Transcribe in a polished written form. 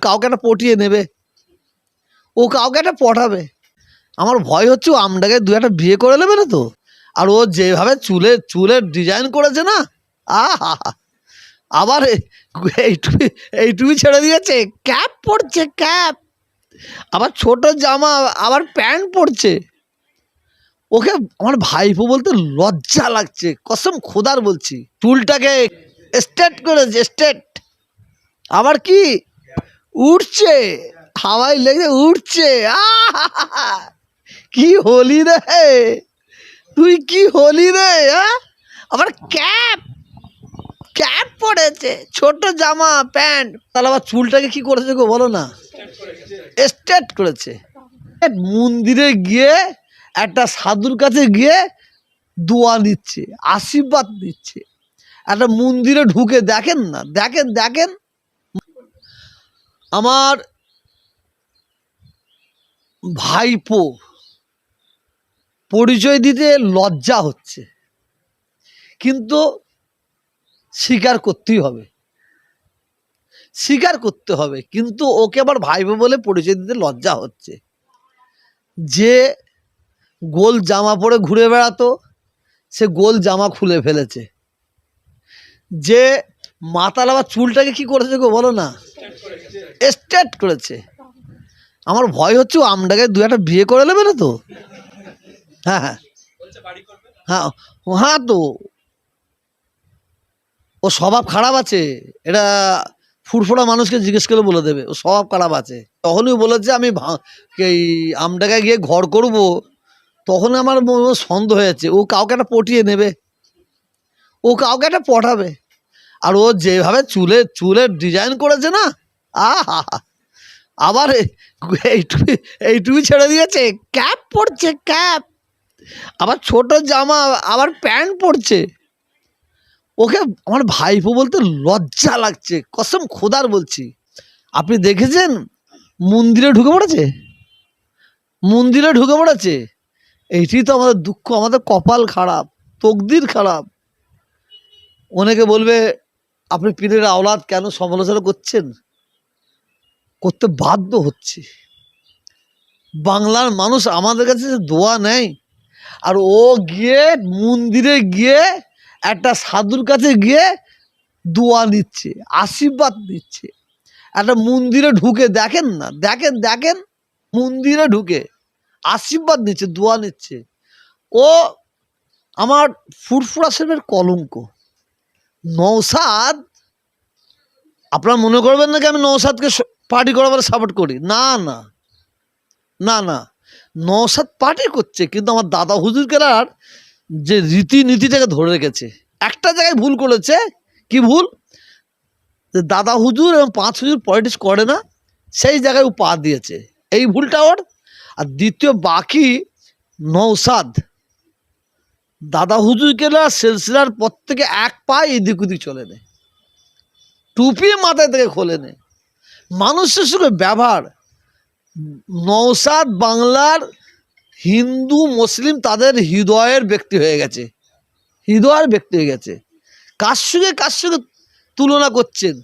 কাউকে একটা পটিয়ে নেবে, ও কাউকে একটা পটাবে। আমার ভয় হচ্ছে ও আমডাকে দু একটা বিয়ে করে নেবে না তো। আর ও যেভাবে চুলের ডিজাইন করেছে না, আহা, আবার এইটুকু এইটুকু ছেড়ে দিয়েছে, ক্যাপ পরছে, ক্যাপ, আবার ছোট জামা, আবার প্যান্ট পরছে। ওকে আমার ভাইপো বলতে লজ্জা লাগছে, কসম খোদার বলছি। চুলটাকে স্ট্রেট করেছে, স্ট্রেট, আবার কি উঠছে, হাওয়ায় লেগে উঠছে। আহা, কি হলি রে তুই, কি হলি রে, হ্যাঁ? আবার ক্যাপ, ক্যাপ পড়েছে, ছোট জামা প্যান্ট, তাহলে আবার চুলটাকে কি করেছে গো বলো না, স্ট্রেট করেছে। মন্দিরে গিয়ে একটা সাধুর কাছে গিয়ে দোয়া নিচ্ছে, আশীর্বাদ নিচ্ছে। একটা মন্দিরে ঢুকে দেখেন না, দেখেন দেখেন, আমার ভাইপো পরিচয় দিতে লজ্জা হচ্ছে, কিন্তু স্বীকার করতেই হবে, স্বীকার করতে হবে। কিন্তু ওকে আবার ভাইপো বলে পরিচয় দিতে লজ্জা হচ্ছে। যে গোল জামা পরে ঘুরে বেড়াতো, সে গোল জামা খুলে ফেলেছে। যে মাতাল আবার চুলটাকে কি করেছে গো বলো না, স্ট্রেট করেছে। আমার ভয় হচ্ছে ও আমডাকে দু একটা বিয়ে করে নেবে না তো। হ্যাঁ হ্যাঁ হ্যাঁ হ্যাঁ, তো ও স্বভাব খারাপ আছে, এটা ফুরফুরা মানুষকে জিজ্ঞেস করে বলে দেবে, ও স্বভাব খারাপ আছে। তখনই বলেছে আমি এই আমডাকে গিয়ে ঘর করব, তখন আমার সন্দেহ হয়েছে ও কাউকে একটা পটিয়ে নেবে, ও কাউকে একটা পটাবে। আর ও যেভাবে চুলের ডিজাইন করেছে না, আহা, আবার এইটুকু এইটুকু ছেড়ে দিয়েছে, ক্যাপ পরছে, ক্যাপ, আবার ছোট জামা, আবার প্যান্ট পরছে। ওকে আমার ভাইপো বলতে লজ্জা লাগছে, কসম খোদার বলছি। আপনি দেখেছেন মন্দিরে ঢুকে পড়েছে, মন্দিরে ঢুকে পড়েছে। এইটি তো আমাদের দুঃখ, আমাদের কপাল খারাপ, তকদির খারাপ। অনেকে বলবে আপনি পীরের আওলাদ, কেন সমালোচনা করছেন? করতে বাধ্য হচ্ছে। বাংলার মানুষ আমাদের কাছে দোয়া নেয়, আর ও গিয়ে মন্দিরে গিয়ে একটা সাধুর কাছে গিয়ে দোয়া নিচ্ছে, আশীর্বাদ নিচ্ছে। একটা মন্দিরে ঢুকে দেখেন না, দেখেন দেখেন, মন্দিরে ঢুকে আশীর্বাদ নিচ্ছে, দোয়া নিচ্ছে। ও আমার ফুরফুরা সাহেবের কলঙ্ক। নওশাদ, আপনারা মনে করবেন নাকি আমি নওশাদকে পার্টি করাবার সাপোর্ট করি, না না না না, নওশাদ পার্টি করছে, কিন্তু আমার দাদা হুজুর কেরার যে রীতিনীতিটাকে ধরে রেখেছে। একটা জায়গায় ভুল করেছে, কি ভুল, যে দাদা হুজুর এবং পাঁচ হুজুর পলিটিক্স করে না, সেই জায়গায় ও পা দিয়েছে, এই ভুলটা ওর। আর দ্বিতীয়, বাকি নওশাদ দাদা হুজুর কেরার সিলসিলার পর থেকে এক পা এদিক ওদিক চলে নেয়, টুপি মাথায় থেকে খোলে নেয়, মানুষের সঙ্গে ব্যবহার। নওশাদ বাংলার হিন্দু মুসলিম তাদের হৃদয়ের ব্যক্তি হয়ে গেছে, হৃদয়ের ব্যক্তি হয়ে গেছে। কার সঙ্গে তুলনা করছেন?